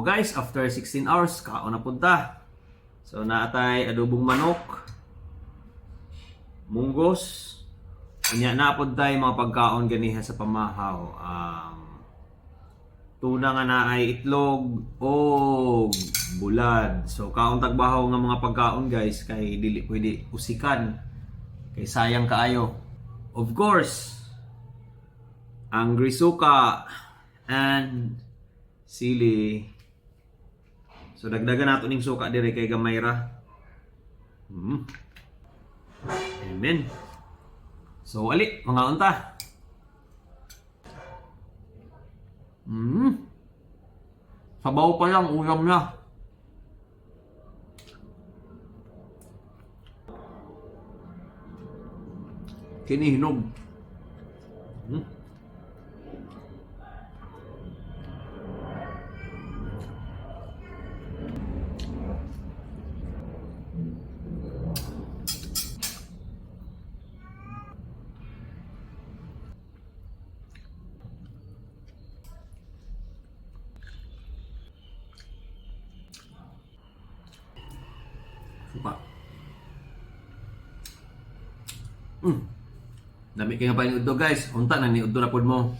So guys, after 16 hours, kaon na punta. So naatay adobong manok, munggos, unya na punta yung mga pagkaon ganiha sa pamahaw. Tuna nga na ay itlog o bulad. So kaon tagbahaw nga mga pagkaon guys, kay dili pwede usikan. Kay sayang kaayo. Of course, ang grisuka and sili. So dagdagan nato ning suka dire kay gamay ra. Amen. So ali mga unta. Sabaw pa lang ulam na. Kinihinog. Suka. Dami kay nga pa yung udto guys. Unta na ni udto na pod mo.